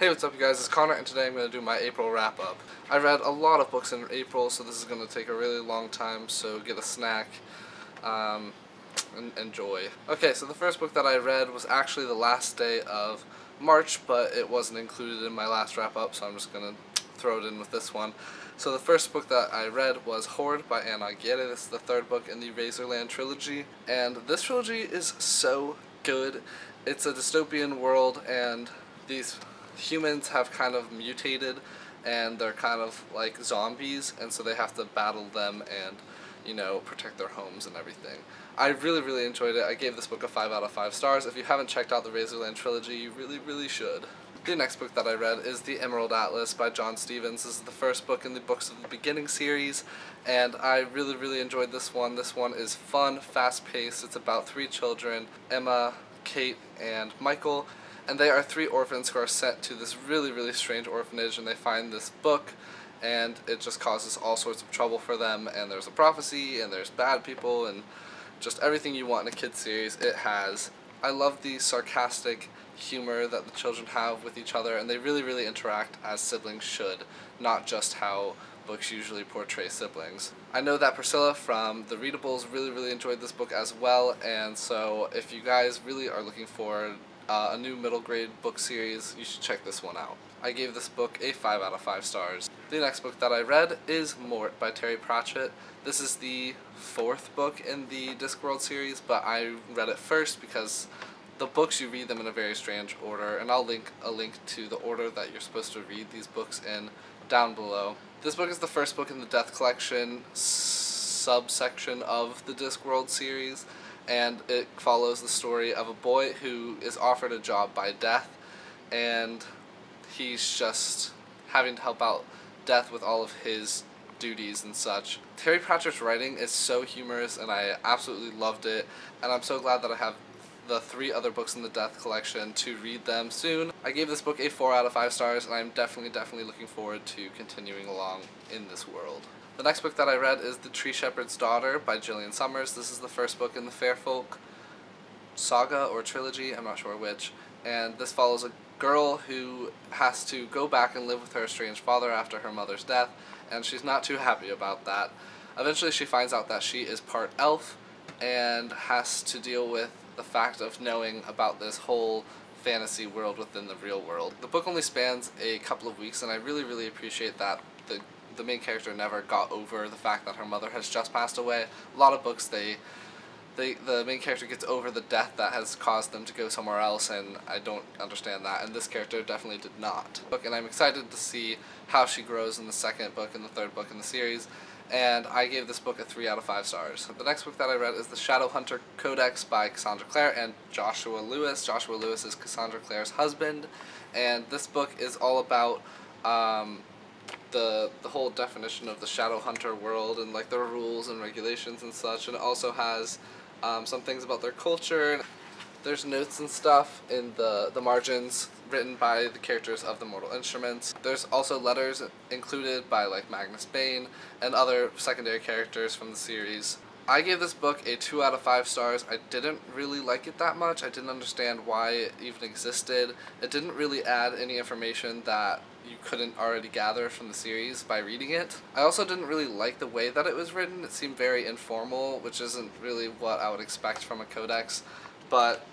Hey, what's up you guys, it's Connor and today I'm going to do my April wrap up. I read a lot of books in April, so this is going to take a really long time, so get a snack and enjoy. Okay, so the first book that I read was actually the last day of March, but it wasn't included in my last wrap up, so I'm just going to throw it in with this one. So the first book that I read was Hoard by Anna Aguirre. This is the third book in the Razorland trilogy, and this trilogy is so good. It's a dystopian world, and these humans have kind of mutated, and they're kind of like zombies, and so they have to battle them and, you know, protect their homes and everything. I really enjoyed it. I gave this book a 5 out of 5 stars. If you haven't checked out the Razorland trilogy, you really should. The next book that I read is The Emerald Atlas by John Stevens. This is the first book in the Books of the Beginning series, and I really enjoyed this one. This one is fun, fast-paced. It's about 3 children, Emma, Kate, and Michael, and they are 3 orphans who are sent to this really strange orphanage, and they find this book, and it just causes all sorts of trouble for them, and there's a prophecy, and there's bad people, and just everything you want in a kid's series, it has. I love the sarcastic humor that the children have with each other, and they really interact as siblings should, not just how books usually portray siblings. I know that Priscilla from the Readables really enjoyed this book as well, and so if you guys really are looking for a new middle grade book series, you should check this one out. I gave this book a 5 out of 5 stars. The next book that I read is Mort by Terry Pratchett. This is the 4th book in the Discworld series, but I read it first because the books, you read them in a very strange order, and I'll link a link to the order that you're supposed to read these books in down below. This book is the first book in the Death Collection subsection of the Discworld series, and it follows the story of a boy who is offered a job by Death, and he's just having to help out Death with all of his duties and such. Terry Pratchett's writing is so humorous, and I absolutely loved it, and I'm so glad that I have the 3 other books in the Death Collection to read them soon. I gave this book a 4 out of 5 stars, and I'm definitely looking forward to continuing along in this world. The next book that I read is The Tree Shepherd's Daughter by Gillian Summers. This is the first book in the Fairfolk saga or trilogy, I'm not sure which, and this follows a girl who has to go back and live with her estranged father after her mother's death, and she's not too happy about that. Eventually she finds out that she is part elf and has to deal with the fact of knowing about this whole fantasy world within the real world. The book only spans a couple of weeks, and I really appreciate that the main character never got over the fact that her mother has just passed away. A lot of books, the main character gets over the death that has caused them to go somewhere else, and I don't understand that, and this character definitely did not. And I'm excited to see how she grows in the second book and the third book in the series, and I gave this book a 3 out of 5 stars. The next book that I read is the Shadowhunter Codex by Cassandra Clare and Joshua Lewis. Joshua Lewis is Cassandra Clare's husband, and this book is all about the whole definition of the Shadowhunter world and like their rules and regulations and such, and it also has some things about their culture. There's notes and stuff in the margins written by the characters of the Mortal Instruments. There's also letters included by like Magnus Bane and other secondary characters from the series. I gave this book a 2 out of 5 stars. I didn't really like it that much. I didn't understand why it even existed. It didn't really add any information that you couldn't already gather from the series by reading it. I also didn't really like the way that it was written. It seemed very informal, which isn't really what I would expect from a codex, but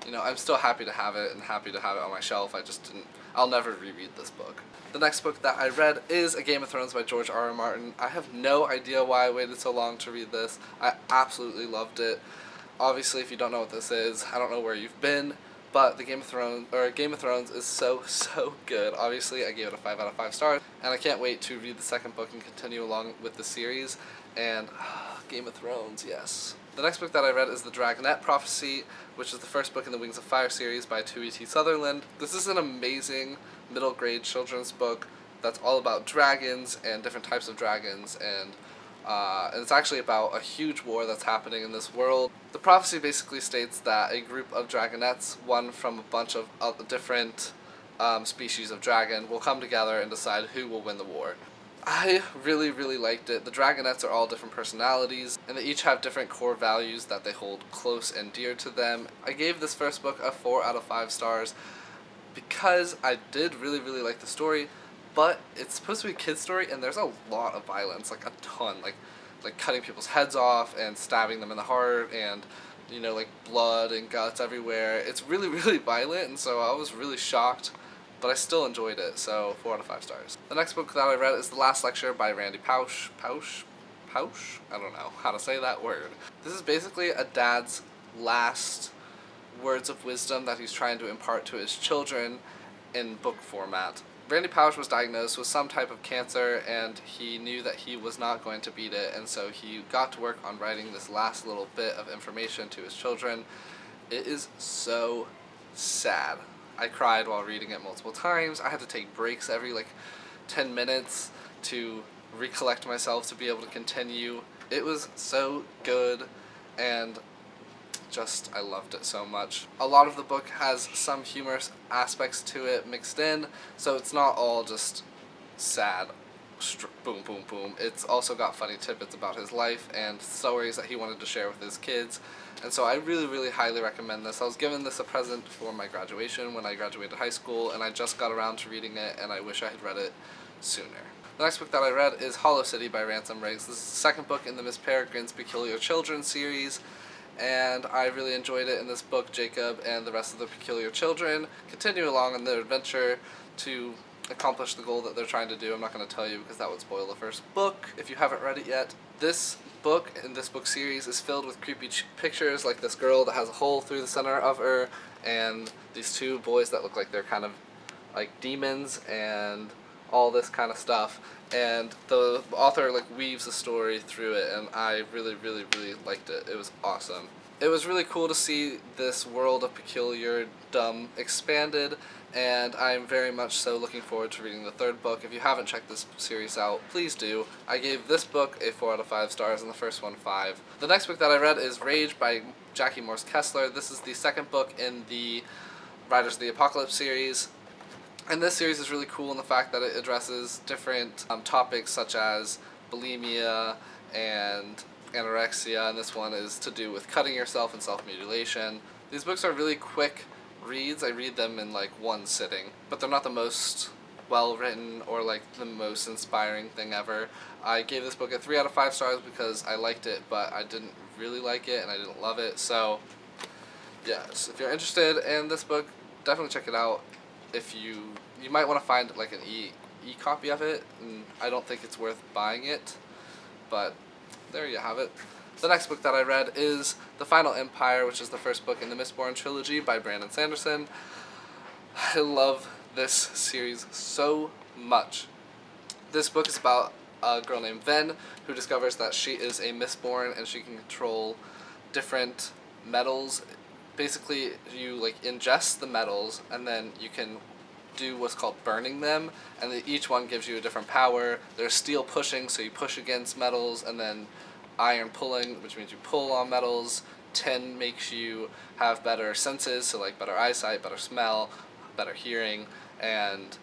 you know, I'm still happy to have it and happy to have it on my shelf. I'll never reread this book. The next book that I read is A Game of Thrones by George R.R. Martin. I have no idea why I waited so long to read this. I absolutely loved it. Obviously, if you don't know what this is, I don't know where you've been, but Game of Thrones is so good. Obviously, I gave it a 5 out of 5 stars, and I can't wait to read the second book and continue along with the series, and Game of Thrones, yes. The next book that I read is The Dragonette Prophecy, which is the first book in the Wings of Fire series by Tui T. Sutherland. This is an amazing middle grade children's book that's all about dragons and different types of dragons, and it's actually about a huge war that's happening in this world. The prophecy basically states that a group of dragonettes, one from a bunch of different species of dragon, will come together and decide who will win the war. I really liked it. The dragonettes are all different personalities, and they each have different core values that they hold close and dear to them. I gave this first book a 4 out of 5 stars. because I did really like the story, but it's supposed to be a kid's story, and there's a lot of violence, like a ton, like cutting people's heads off and stabbing them in the heart, and you know, like blood and guts everywhere. It's really violent, and so I was really shocked, but I still enjoyed it, so 4 out of 5 stars. The next book that I read is The Last Lecture by Randy Pausch? I don't know how to say that word. This is basically a dad's last words of wisdom that he's trying to impart to his children in book format. Randy Pausch was diagnosed with some type of cancer, and he knew that he was not going to beat it, and so he got to work on writing this last little bit of information to his children. It is so sad. I cried while reading it multiple times. I had to take breaks every 10 minutes to recollect myself to be able to continue. It was so good, and just, I loved it so much. A lot of the book has some humorous aspects to it mixed in, so it's not all just sad, boom, boom, boom. It's also got funny tidbits about his life and stories that he wanted to share with his kids, and so I really highly recommend this. I was given this a present for my graduation when I graduated high school, and I just got around to reading it, and I wish I had read it sooner. The next book that I read is Hollow City by Ransom Riggs. This is the second book in the Miss Peregrine's Peculiar Children series, and I really enjoyed it. In this book, Jacob and the rest of the peculiar children continue along in their adventure to accomplish the goal that they're trying to do. I'm not going to tell you because that would spoil the first book if you haven't read it yet. This book in this book series is filled with creepy pictures, like this girl that has a hole through the center of her, and these two boys that look like they're kind of like demons, and all this kind of stuff. And the author weaves a story through it, and I really liked it. It was awesome. It was really cool to see this world of peculiar dumb expanded, and I'm very much so looking forward to reading the third book. If you haven't checked this series out, please do. I gave this book a 4 out of 5 stars and the first one 5. The next book that I read is Rage by Jackie Morse Kessler. This is the second book in the Riders of the Apocalypse series. And this series is really cool in the fact that it addresses different topics such as bulimia and anorexia, and this one is to do with cutting yourself and self-mutilation. These books are really quick reads. I read them in one sitting, but they're not the most well-written or the most inspiring thing ever. I gave this book a 3 out of 5 stars because I liked it, but I didn't really like it and I didn't love it. So yes, if you're interested in this book, definitely check it out. If you might want to find an e-copy of it, and I don't think it's worth buying it, but there you have it. The next book that I read is The Final Empire, which is the first book in the Mistborn trilogy by Brandon Sanderson. I love this series so much. This book is about a girl named Ven who discovers that she is a Mistborn and she can control different metals. Basically, you ingest the metals, and then you can do what's called burning them, and each one gives you a different power. There's steel pushing, so you push against metals, and then iron pulling, which means you pull on metals. Tin makes you have better senses, so better eyesight, better smell, better hearing, and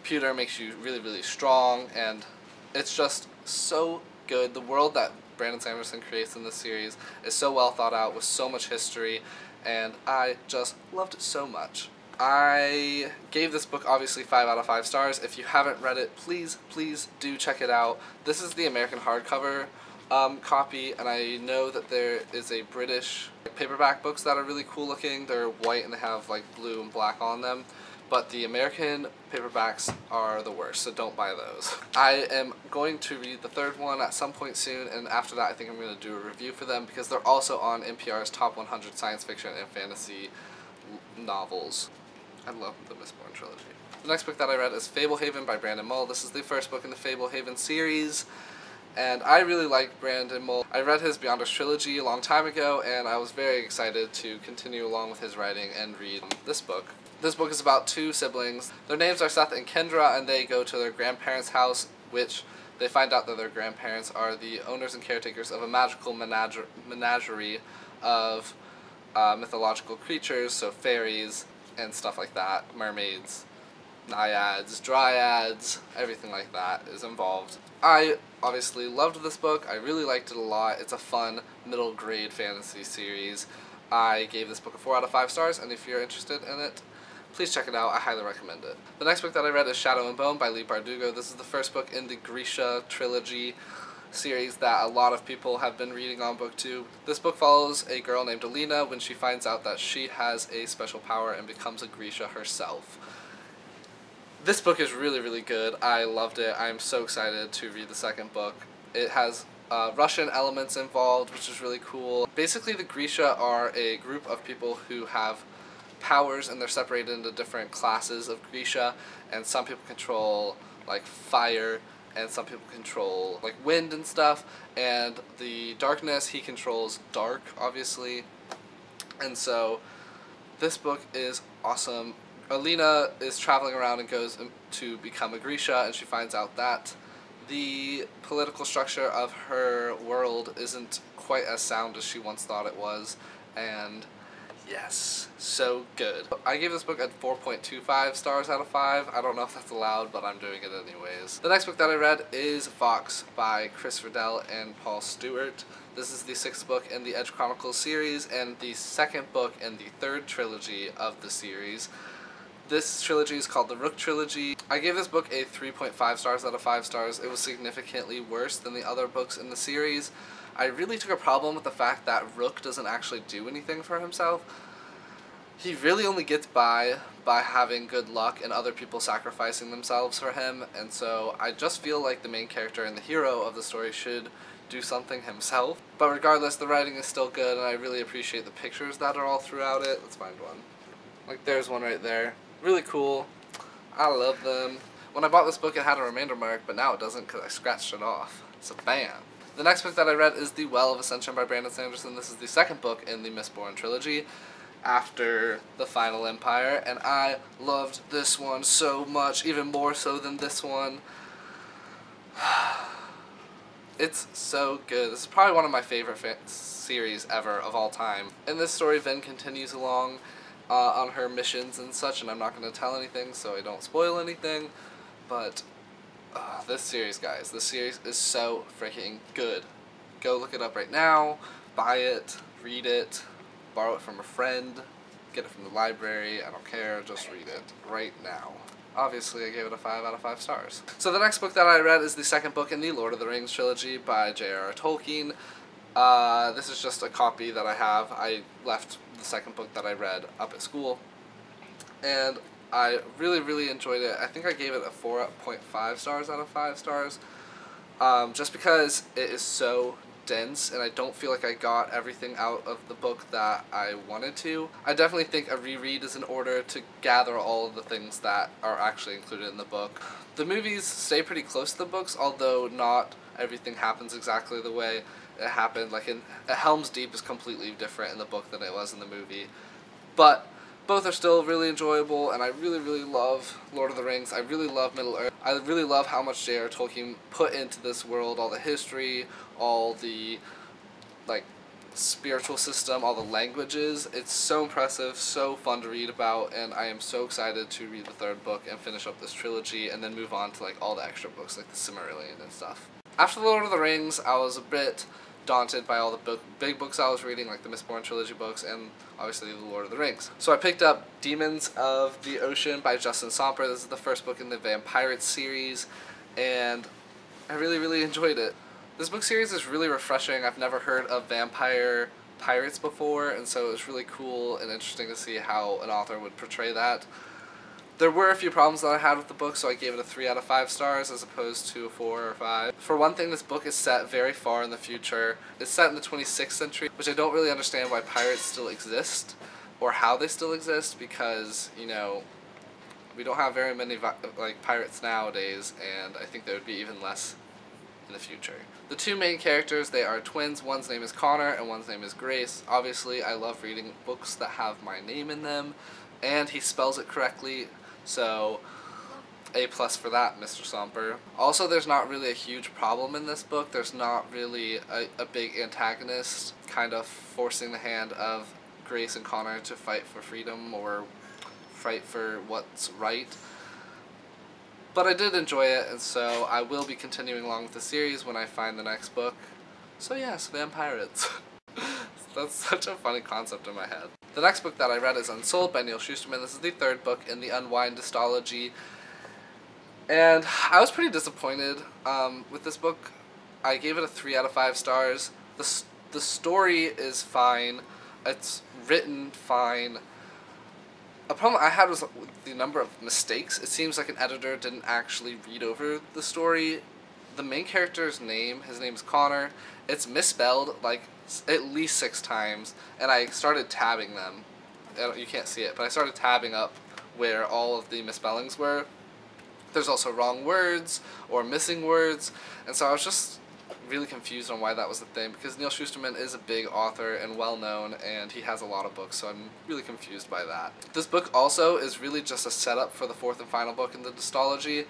pewter makes you really strong, and it's just so good. The world that Brandon Sanderson creates in this series is so well thought out with so much history, and I just loved it so much. I gave this book obviously 5 out of 5 stars. If you haven't read it, please do check it out. This is the American hardcover copy, and I know that there is a British paperback books that are really cool looking. They're white and they have blue and black on them. But the American paperbacks are the worst, so don't buy those. I am going to read the third one at some point soon, and after that I think I'm going to do a review for them because they're also on NPR's Top 100 Science Fiction and Fantasy Novels. I love the Mistborn trilogy. The next book that I read is Fable Haven by Brandon Mull. This is the first book in the Fable Haven series, and I really like Brandon Mull. I read his Beyond Us trilogy a long time ago, and I was very excited to continue along with his writing and read this book. This book is about two siblings. Their names are Seth and Kendra, and they go to their grandparents' house, which they find out that their grandparents are the owners and caretakers of a magical menagerie of mythological creatures, so fairies and stuff like that, mermaids, naiads, dryads, everything like that is involved. I obviously loved this book. I really liked it a lot. It's a fun middle grade fantasy series. I gave this book a 4 out of 5 stars, and if you're interested in it, Please check it out, I highly recommend it. The next book that I read is Shadow and Bone by Lee Bardugo. This is the first book in the Grisha trilogy series that a lot of people have been reading on BookTube. This book follows a girl named Alina when she finds out that she has a special power and becomes a Grisha herself. This book is really, really good. I loved it. I'm so excited to read the second book. It has Russian elements involved, which is really cool. Basically, the Grisha are a group of people who have powers, and they're separated into different classes of Grisha, and some people control like fire, and some people control like wind and stuff, and the darkness, he controls dark, obviously. And so this book is awesome. Alina is traveling around and goes to become a Grisha, and she finds out that the political structure of her world isn't quite as sound as she once thought it was, and yes, so good. I gave this book a 4.25 stars out of 5. I don't know if that's allowed, but I'm doing it anyways. The next book that I read is Vox by Chris Riddell and Paul Stewart. This is the 6th book in the Edge Chronicles series and the 2nd book in the 3rd trilogy of the series. This trilogy is called the Rook Trilogy. I gave this book a 3.5 stars out of 5 stars. It was significantly worse than the other books in the series. I really took a problem with the fact that Rook doesn't actually do anything for himself. He really only gets by having good luck and other people sacrificing themselves for him, and so I just feel like the main character and the hero of the story should do something himself. But regardless, the writing is still good, and I really appreciate the pictures that are all throughout it. Let's find one. Like, there's one right there. Really cool. I love them. When I bought this book, it had a remainder mark, but now it doesn't because I scratched it off. So bam. The next book that I read is The Well of Ascension by Brandon Sanderson. This is the 2nd book in the Mistborn trilogy after The Final Empire, and I loved this one so much, even more so than this one. It's so good. This is probably one of my favorite series ever of all time. In this story, Vin continues along on her missions and such, and I'm not going to tell anything so I don't spoil anything, but this series, guys, this series is so freaking good. Go look it up right now, buy it, read it, borrow it from a friend, get it from the library, I don't care, just read it right now. Obviously, I gave it a 5 out of 5 stars. So the next book that I read is the 2nd book in the Lord of the Rings trilogy by J.R.R. Tolkien. This is just a copy that I have. I left the 2nd book that I read up at school, and I really, really enjoyed it. I think I gave it a 4.5 stars out of 5 stars, just because it is so dense, and I don't feel like I got everything out of the book that I wanted to. I definitely think a reread is in order to gather all of the things that are actually included in the book. The movies stay pretty close to the books, although not everything happens exactly the way it happened. Like in Helm's Deep is completely different in the book than it was in the movie, but both are still really enjoyable, and I really, really love Lord of the Rings. I really love Middle-earth. I really love how much J.R.R. Tolkien put into this world, all the history, all the like spiritual system, all the languages. It's so impressive, so fun to read about, and I am so excited to read the 3rd book and finish up this trilogy and then move on to like all the extra books like the Silmarillion and stuff. After the Lord of the Rings, I was a bit daunted by all the big books I was reading, like the Mistborn trilogy books and obviously the Lord of the Rings. So I picked up Demons of the Ocean by Justin Somper. This is the 1st book in the Vampirates series, and I really, really enjoyed it. This book series is really refreshing. I've never heard of vampire pirates before, and so it was really cool and interesting to see how an author would portray that. There were a few problems that I had with the book, so I gave it a 3 out of 5 stars as opposed to a 4 or 5. For one thing, this book is set very far in the future. It's set in the 26th century, which I don't really understand why pirates still exist, or how they still exist, because, you know, we don't have very many like pirates nowadays, and I think there would be even less in the future. The two main characters, they are twins. One's name is Connor and one's name is Grace. Obviously, I love reading books that have my name in them, and he spells it correctly, so A+ for that, Mr. Somper. Also, there's not really a huge problem in this book. There's not really a big antagonist kind of forcing the hand of Grace and Connor to fight for freedom or fight for what's right. But I did enjoy it, and so I will be continuing along with the series when I find the next book. So yes, vampirates. That's such a funny concept in my head. The next book that I read is Unsold by Neil Shusterman. This is the third book in the Unwind dystology. And I was pretty disappointed with this book. I gave it a 3 out of 5 stars. The story is fine. It's written fine. A problem I had was the number of mistakes. It seems like an editor didn't actually read over the story. The main character's name, his name's Connor, it's misspelled like at least 6 times, and I started tabbing them. You can't see it, but I started tabbing up where all of the misspellings were. There's also wrong words or missing words, and so I was just really confused on why that was the thing, because Neil Shusterman is a big author and well known, and he has a lot of books, so I'm really confused by that. This book also is really just a setup for the 4th and final book in the dystology,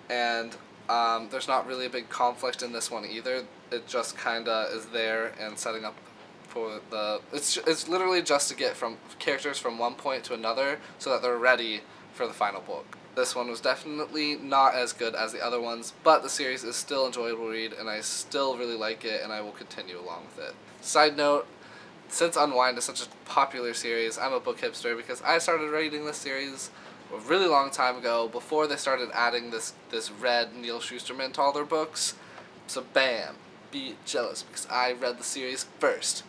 and there's not really a big conflict in this one either. It just kinda is there and setting up for the... It's literally just to get from characters from one point to another so that they're ready for the final book. This one was definitely not as good as the other ones, but the series is still enjoyable to read, and I still really like it, and I will continue along with it. Side note, since Unwind is such a popular series, I'm a book hipster because I started reading this series a really long time ago, before they started adding this red Neil Shusterman to all their books. So bam, be jealous because I read the series first.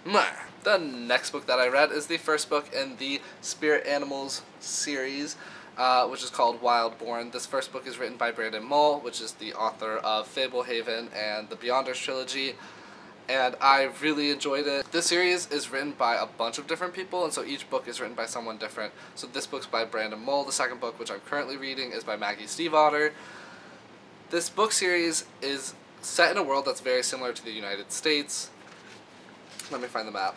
The next book that I read is the first book in the Spirit Animals series, which is called Wildborn. This first book is written by Brandon Mull, which is the author of Fable Haven and the Beyonders trilogy, and I really enjoyed it. This series is written by a bunch of different people, and so each book is written by someone different. So this book's by Brandon Mull. The second book, which I'm currently reading, is by Maggie Stiefvater. This book series is set in a world that's very similar to the United States. Let me find the map.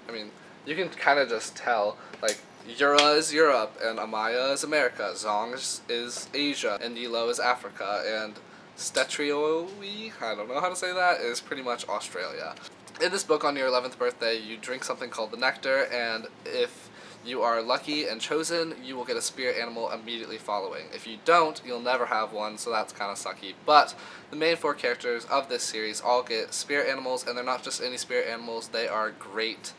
I mean, you can kind of just tell, like, Yura is Europe, and Amaya is America, Zong is Asia, and Nilo is Africa, and Stetrioi, I don't know how to say that, is pretty much Australia. In this book, on your 11th birthday, you drink something called the nectar, and if you are lucky and chosen, you will get a spirit animal immediately following. If you don't, you'll never have one, so that's kind of sucky. But the main 4 characters of this series all get spirit animals, and they're not just any spirit animals, they are great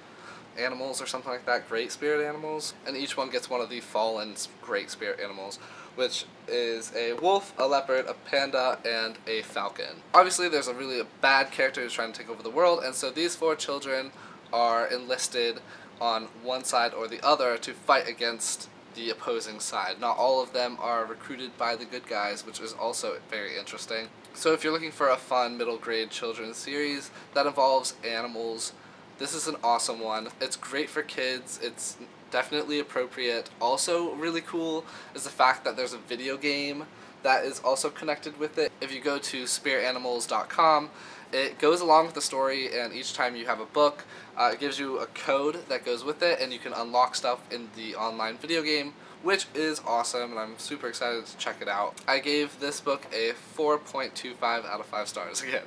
animals or something like that, great spirit animals, and each one gets one of the fallen great spirit animals, which is a wolf, a leopard, a panda, and a falcon. Obviously there's a really bad character who's trying to take over the world, and so these 4 children are enlisted on one side or the other to fight against the opposing side. Not all of them are recruited by the good guys, which is also very interesting. So if you're looking for a fun middle grade children's series that involves animals, this is an awesome one. It's great for kids. It's definitely appropriate. Also really cool is the fact that there's a video game that is also connected with it. If you go to spiritanimals.com, it goes along with the story, and each time you have a book, it gives you a code that goes with it, and you can unlock stuff in the online video game, which is awesome, and I'm super excited to check it out. I gave this book a 4.25 out of 5 stars again.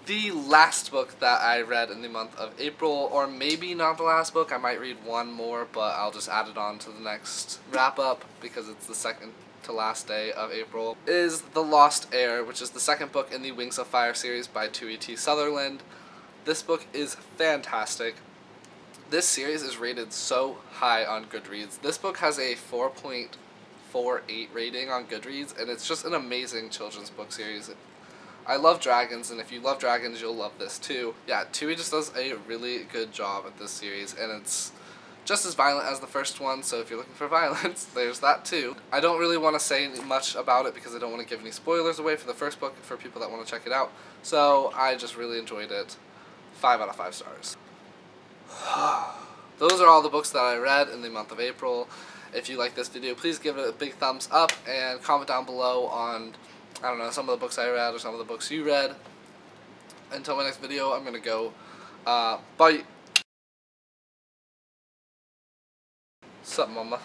The last book that I read in the month of April, or maybe not the last book, I might read one more, but I'll just add it on to the next wrap-up because it's the second to last day of April, is The Lost Heir, which is the second book in the Wings of Fire series by Tui T. Sutherland. This book is fantastic. This series is rated so high on Goodreads. This book has a 4.48 rating on Goodreads, and it's just an amazing children's book series. I love dragons, and if you love dragons, you'll love this too. Yeah, Tui just does a really good job at this series, and it's just as violent as the first one, so if you're looking for violence, there's that too. I don't really want to say much about it because I don't want to give any spoilers away for the first book for people that want to check it out, so I just really enjoyed it. 5 out of 5 stars. Those are all the books that I read in the month of April. If you like this video, please give it a big thumbs up and comment down below on, I don't know, some of the books I read or some of the books you read. Until my next video, I'm gonna go, bye! Sup, mama?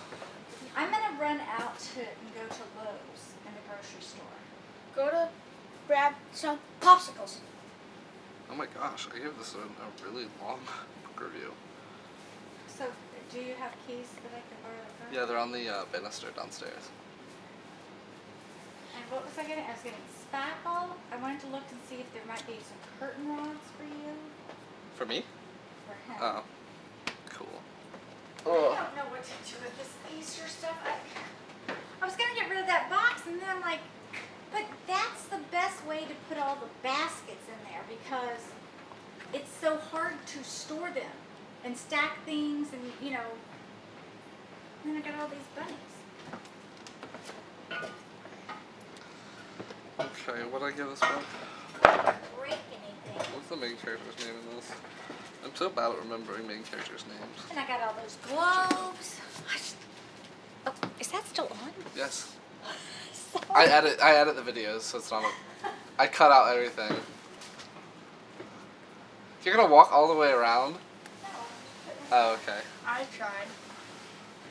I'm gonna run out and go to Lowe's in the grocery store. Go to grab some popsicles. Oh my gosh, I gave this a really long book review. So, do you have keys that I can borrow? Yeah, they're on the banister downstairs. And what was I getting? I was getting spackle. I wanted to look and see if there might be some curtain rods for you. For me? for him. Oh, cool. I don't know what to do with this Easter stuff. I was going to get rid of that box, and then I'm like, but that's the best way to put all the baskets in there because it's so hard to store them and stack things and, you know. And then I got all these bunnies. Okay, what did I give this book? Break anything. What's the main character's name in this? I'm so bad at remembering main characters' names. And I got all those globes. Oh, is that still on? Yes. Sorry. I edit the videos, so it's not I cut out everything. You're gonna walk all the way around? No, Oh, okay. I tried.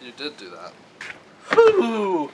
You did do that. Whew!